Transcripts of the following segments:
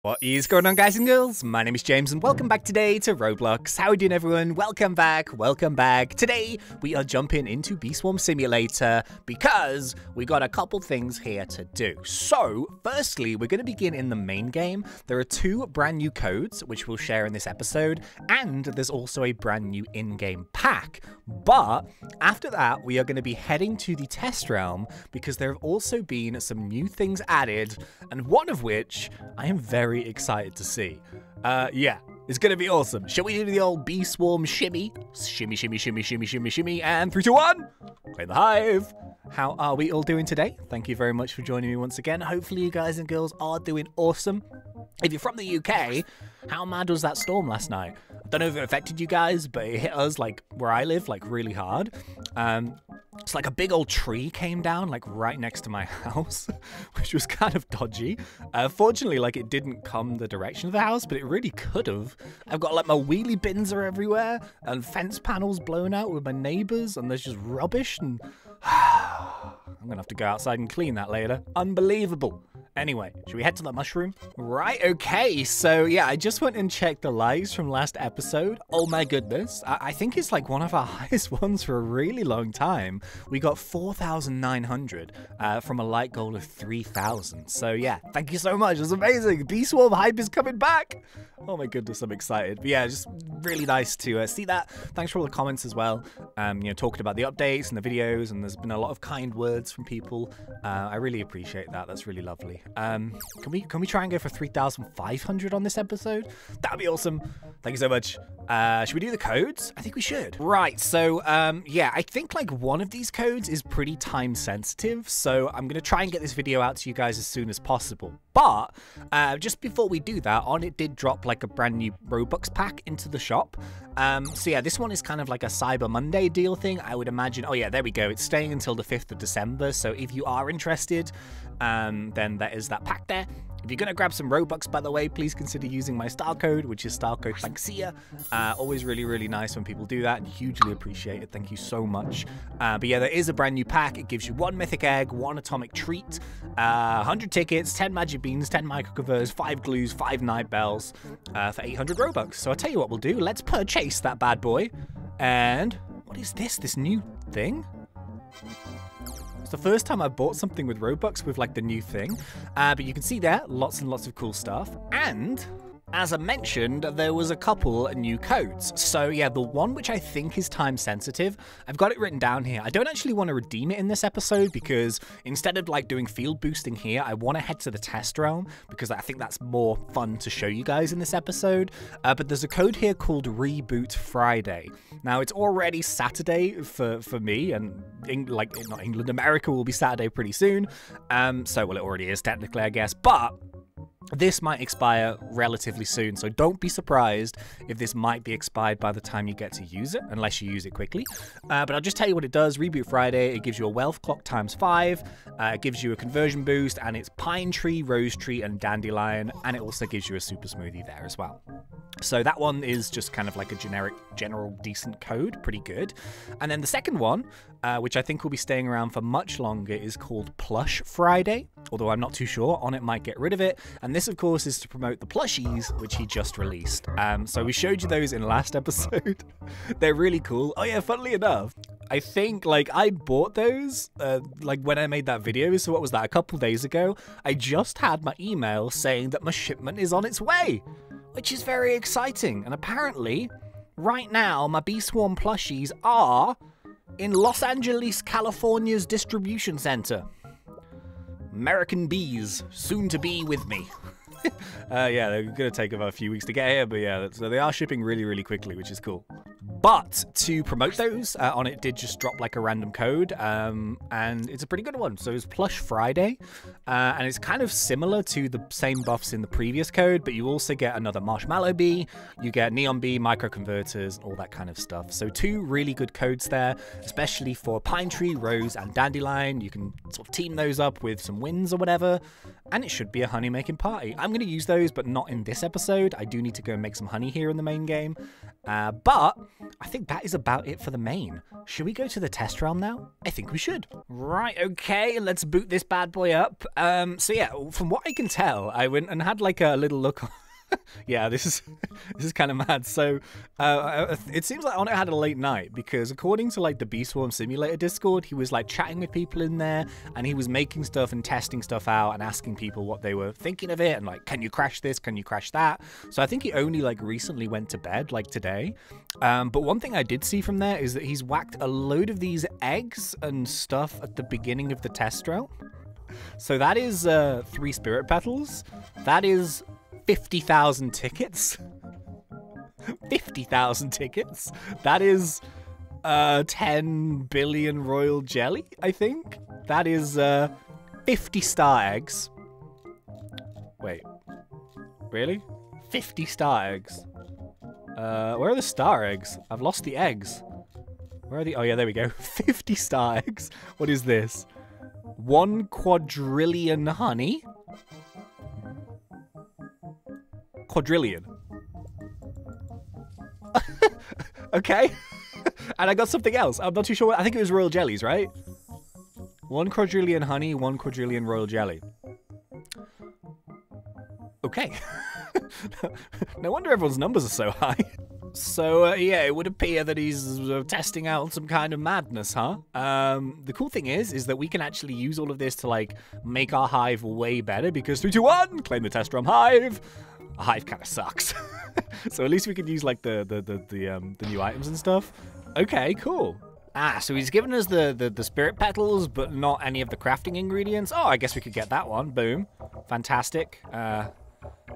What is going on, guys and girls? My name is James and welcome back today to Roblox. How are you doing, everyone? Welcome back, welcome back. Today we are jumping into Bee Swarm Simulator because we got a couple things here to do. So firstly, we're going to begin in the main game. There are two brand new codes which we'll share in this episode, and there's also a brand new in-game pack. But after that, we are going to be heading to the test realm because there have also been some new things added, and one of which I am very excited to see. Yeah, it's gonna be awesome. Shall we do the old bee swarm shimmy? Shimmy, shimmy, shimmy, shimmy, shimmy, shimmy, and 3, 2, 1, play the hive. How are we all doing today? Thank you very much for joining me once again. Hopefully you guys and girls are doing awesome. If you're from the UK, how mad was that storm last night? I don't know if it affected you guys, but it hit us, like, where I live, like, really hard. It's like a big old tree came down, like, right next to my house, which was kind of dodgy. Fortunately, like, it didn't come the direction of the house, but it really could have. I've got, like, my wheelie bins are everywhere, and fence panels blown out with my neighbors, and there's just rubbish, and I'm gonna have to go outside and clean that later. Unbelievable. Anyway, should we head to the mushroom? Right, okay, so yeah, I just went and checked the likes from last episode. Oh my goodness, I think it's like one of our highest ones for a really long time. We got 4,900 from a like goal of 3,000. So yeah, thank you so much, it's amazing. Bee Swarm hype is coming back. Oh my goodness, I'm excited. But yeah, just really nice to see that. Thanks for all the comments as well. You know, talking about the updates and the videos, and there's been a lot of kind words from people. I really appreciate that. That's really lovely. Can we try and go for 3,500 on this episode? That'd be awesome. Thank you so much. Should we do the codes? I think we should. Right, so yeah, I think like one of these codes is pretty time sensitive, so I'm gonna try and get this video out to you guys as soon as possible. But just before we do that, Onett did drop like a brand new Robux pack into the shop. So yeah, this one is kind of like a Cyber Monday deal thing, I would imagine. Oh yeah, there we go. It's staying until the 5th of December. So if you are interested, then there is that pack there. If you're going to grab some Robux, by the way, please consider using my style code, which is style code ThnxCya. Always really, really nice when people do that, and hugely appreciate it. Thank you so much. But yeah, there is a brand new pack. It gives you 1 mythic egg, 1 atomic treat, 100 tickets, 10 magic beans, 10 microconverters, 5 glues, 5 night bells for 800 Robux. So I'll tell you what we'll do. Let's purchase that bad boy. And what is this new thing? It's the first time I bought something with Robux with like the new thing, but you can see there lots and lots of cool stuff. And as I mentioned, there was a couple new codes. So yeah, the one which I think is time sensitive, I've got it written down here. I don't actually want to redeem it in this episode because instead of like doing field boosting here, I want to head to the test realm because I think that's more fun to show you guys in this episode. But there's a code here called Reboot Friday. Now it's already Saturday for me, and not England, America will be Saturday pretty soon. So well, it already is technically, I guess, but this might expire relatively soon, so don't be surprised if this might be expired by the time you get to use it, unless you use it quickly. But I'll just tell you what it does. Reboot Friday, it gives you a wealth clock ×5, it gives you a conversion boost, and it's pine tree, rose tree, and dandelion, and it also gives you a super smoothie there as well. So that one is just kind of like a general decent code, pretty good. And then the second one, which I think will be staying around for much longer, is called Plush Friday, although I'm not too sure. Onett might get rid of it. And this, of course, is to promote the plushies, which he just released. So we showed you those in last episode. They're really cool. Oh yeah, funnily enough, I think like I bought those like when I made that video. So what was that, a couple days ago? I just had my email saying that my shipment is on its way, which is very exciting. And apparently right now my Bee Swarm plushies are in Los Angeles, California's distribution center. American bees, soon to be with me. Yeah, they're gonna take about a few weeks to get here, but yeah, so they are shipping really, really quickly, which is cool. But to promote those, Onett did just drop like a random code, and it's a pretty good one. So it's Plush Friday, and it's kind of similar to the same buffs in the previous code, but you also get another marshmallow bee, you get neon bee, microconverters, all that kind of stuff. So 2 really good codes there, especially for pine tree, rose, and dandelion. You can sort of team those up with some wins or whatever, and it should be a honey making party. I'm going to use those, but not in this episode. I do need to go and make some honey here in the main game. But I think that is about it for the main. Should we go to the test realm now? I think we should. Right, okay, let's boot this bad boy up. So yeah, from what I can tell, I went and had like a little look on. Yeah, this is kind of mad. So it seems like Onett had a late night because according to like the Bee Swarm Simulator Discord, he was like chatting with people in there and he was making stuff and testing stuff out and asking people what they were thinking of it and like, can you crash this? Can you crash that? So I think he only like recently went to bed like today. But one thing I did see from there is that he's whacked a load of these eggs and stuff at the beginning of the test route. So that is 3 spirit petals. That is 50,000 tickets. 50,000 tickets. That is 10 billion royal jelly, I think. That is 50 star eggs. Wait. Really? 50 star eggs. Where are the star eggs? I've lost the eggs. Where are the... Oh, yeah, there we go. 50 star eggs. What is this? 1 quadrillion honey? Quadrillion. Okay. And I got something else. I'm not too sure. I think it was royal jellies, right? 1 quadrillion honey, 1 quadrillion royal jelly. Okay. No wonder everyone's numbers are so high. So, yeah, it would appear that he's testing out some kind of madness, huh? The cool thing is that we can actually use all of this to, like, make our hive way better because 3, 2, 1, claim the test drum hive. A hive kind of sucks. So at least we could use, like, the new items and stuff. Okay, cool. Ah, so he's given us the spirit petals, but not any of the crafting ingredients. Oh, I guess we could get that one. Boom. Fantastic.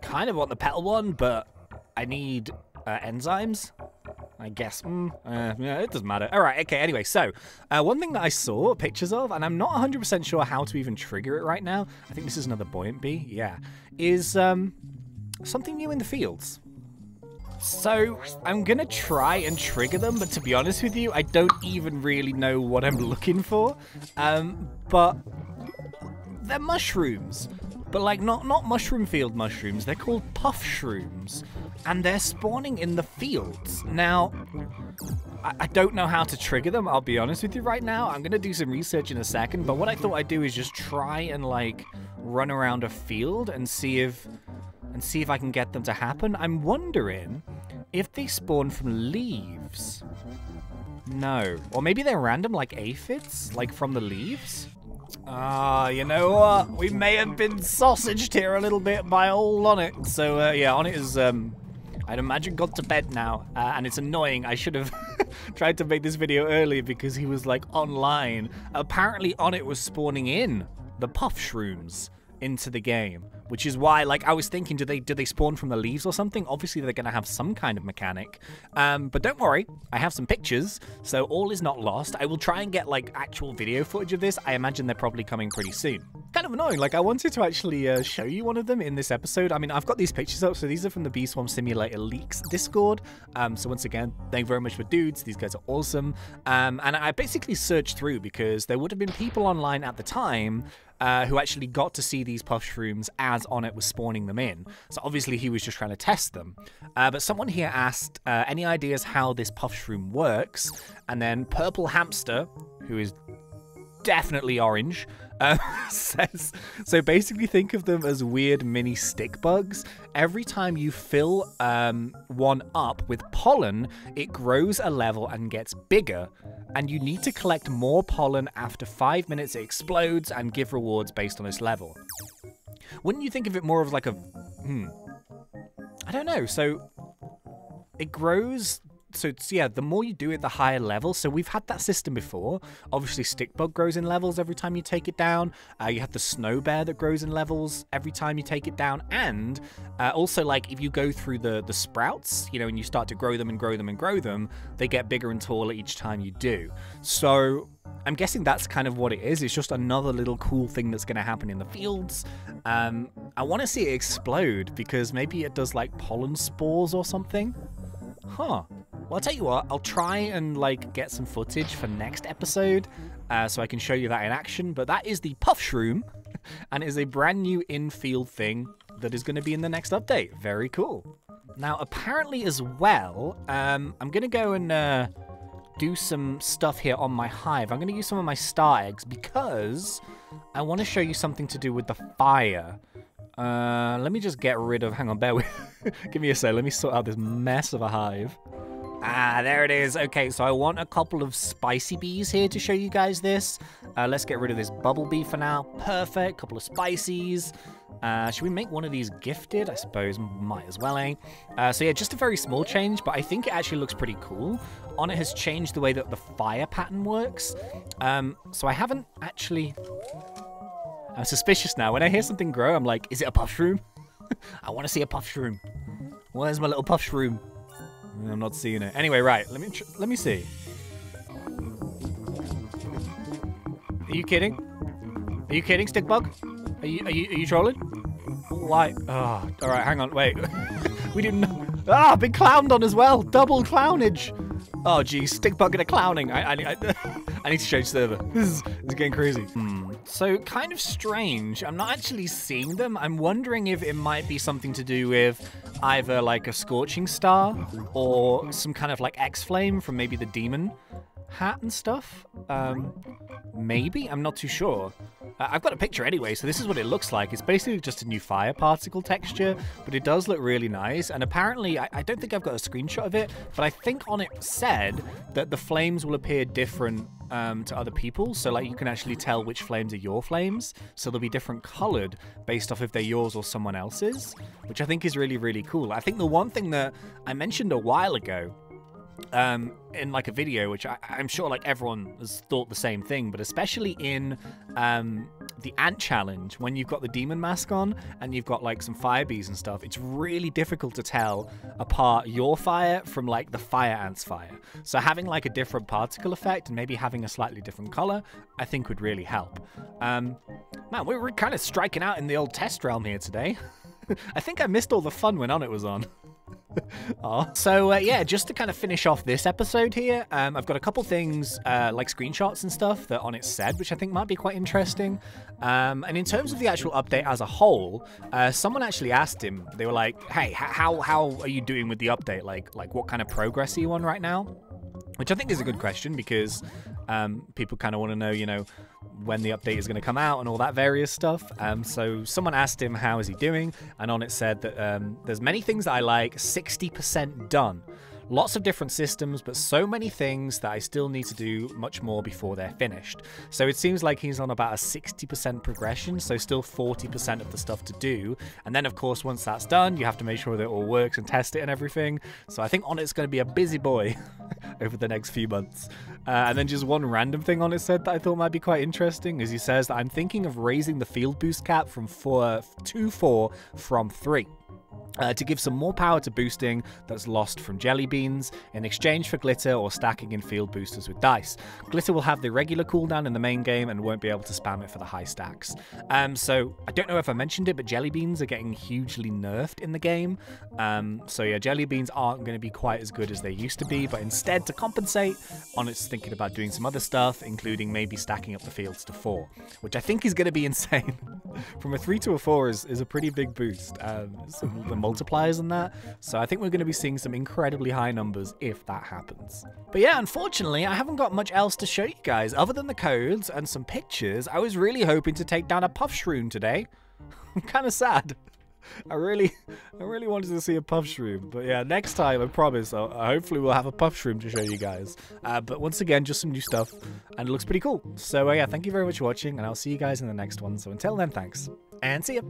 Kind of want the petal one, but I need enzymes. I guess. Yeah, it doesn't matter. All right, okay, anyway, so one thing that I saw pictures of, and I'm not 100% sure how to even trigger it right now, I think this is another buoyant bee, yeah, is something new in the fields. So I'm gonna try and trigger them, but to be honest with you, I don't even really know what I'm looking for. But they're mushrooms, but like not mushroom field mushrooms. They're called Puffshrooms, and they're spawning in the fields. Now, I don't know how to trigger them, I'll be honest with you right now. I'm gonna do some research in a second, but what I thought I'd do is just try and like run around a field and see if I can get them to happen. I'm wondering if they spawn from leaves. No. Or maybe they're random like aphids, like from the leaves? You know what? We may have been sausaged here a little bit by old Onett. So, yeah, Onett is, I'd imagine got to bed now. And it's annoying. I should have tried to make this video earlier because he was, like, online. Apparently, Onett was spawning in the Puffshrooms into the game, which is why, like, I was thinking, do they spawn from the leaves or something? Obviously, they're going to have some kind of mechanic. But don't worry, I have some pictures, so all is not lost. I will try and get, like, actual video footage of this. I imagine they're probably coming pretty soon. Kind of annoying. Like, I wanted to actually show you one of them in this episode. I mean, I've got these pictures up, so these are from the Bee Swarm Simulator Leaks Discord. So once again, thank you very much for dudes. These guys are awesome. And I basically searched through because there would have been people online at the time who actually got to see these Puffshrooms as Onett was spawning them in. So obviously he was just trying to test them. But someone here asked, any ideas how this Puffshroom works? And then Purple Hamster, who is definitely orange, says, so basically think of them as weird mini stick bugs. Every time you fill one up with pollen, it grows a level and gets bigger, and you need to collect more pollen. After 5 minutes it explodes and give rewards based on this level. Wouldn't you think of it more of like a I don't know, so it grows. So it's, yeah, the more you do it, the higher level. So we've had that system before. Obviously, stick bug grows in levels every time you take it down. You have the snow bear that grows in levels every time you take it down. And also, like, if you go through the sprouts, you know, and you start to grow them and grow them and grow them, they get bigger and taller each time you do. So I'm guessing that's kind of what it is. It's just another little cool thing that's going to happen in the fields. I want to see it explode because maybe it does, like, pollen spores or something. Huh. Well, I'll tell you what, I'll try and, like, get some footage for next episode so I can show you that in action. But that is the Puffshroom, and it is a brand new in-field thing that is going to be in the next update. Very cool. Now, apparently as well, I'm going to go and do some stuff here on my hive. I'm going to use some of my star eggs because I want to show you something to do with the fire. Let me just get rid of... Hang on, bear with... Give me a sec. Let me sort out this mess of a hive. Ah, there it is. Okay, so I want a couple of spicy bees here to show you guys this. Let's get rid of this bumblebee for now. Perfect. Couple of spices. Should we make one of these gifted? I suppose might as well, eh? So yeah, just a very small change, but I think it actually looks pretty cool. Onett has changed the way that the fire pattern works. So I haven't actually... I'm suspicious now. When I hear something grow, I'm like, is it a Puffshroom? I want to see a Puffshroom. Where's my little Puffshroom? I'm not seeing it. Anyway, right. Let me see. Are you kidding? Are you kidding, Stickbug? Are you trolling? Why? Oh, all right. Hang on. Wait. We didn't know. Ah, been clowned on as well. Double clownage. Oh, geez. Stickbug and a clowning. I need to change server. This is getting crazy. So, kind of strange. I'm not actually seeing them. I'm wondering if it might be something to do with either like a scorching star or some kind of like X-flame from maybe the demon hat and stuff. Maybe? I'm not too sure. I've got a picture anyway, so this is what it looks like. It's basically just a new fire particle texture, but it does look really nice. And apparently, I don't think I've got a screenshot of it, but I think Onett said that the flames will appear different to other people. So like you can actually tell which flames are your flames. So they'll be different colored based off if they're yours or someone else's, which I think is really, really cool. I think the one thing that I mentioned a while ago in like a video, which I'm sure like everyone has thought the same thing, but especially in the ant challenge, when you've got the demon mask on and you've got like some fire bees and stuff, it's really difficult to tell apart your fire from like the fire ant's fire. So having like a different particle effect and maybe having a slightly different color, I think would really help. Man, we're kind of striking out in the old test realm here today. I think I missed all the fun when Onett was on. So yeah, just to kind of finish off this episode here, I've got a couple things like screenshots and stuff that Onett said, which I think might be quite interesting. And in terms of the actual update as a whole, someone actually asked him, they were like, hey, how are you doing with the update? Like what kind of progress are you on right now? Which I think is a good question because people kind of want to know, you know, when the update is going to come out and all that various stuff. So someone asked him how is he doing, and Onett said that there's many things that I like, 60% done. Lots of different systems, but so many things that I still need to do much more before they're finished. So it seems like he's on about a 60% progression, so still 40% of the stuff to do. And then, of course, once that's done, you have to make sure that it all works and test it and everything. So I think Onett's going to be a busy boy over the next few months. And then just one random thing Onett said that I thought might be quite interesting is he says that I'm thinking of raising the field boost cap from 4 to 4 from 3. To give some more power to boosting that's lost from jelly beans in exchange for glitter or stacking in field boosters with dice. Glitter will have the regular cooldown in the main game and won't be able to spam it for the high stacks. So I don't know if I mentioned it, but jelly beans are getting hugely nerfed in the game. So yeah, jelly beans aren't going to be quite as good as they used to be, but instead to compensate, Onett's thinking about doing some other stuff, including maybe stacking up the fields to 4, which I think is going to be insane. From a 3 to a 4 is a pretty big boost. The multipliers and that, so I think we're going to be seeing some incredibly high numbers if that happens. But yeah, unfortunately I haven't got much else to show you guys other than the codes and some pictures. I was really hoping to take down a Puffshroom today. I'm kind of sad. I really wanted to see a Puffshroom, but yeah, next time I promise hopefully we'll have a Puffshroom to show you guys. But once again, just some new stuff and it looks pretty cool. So yeah, thank you very much for watching and I'll see you guys in the next one. So until then, thanks and see ya.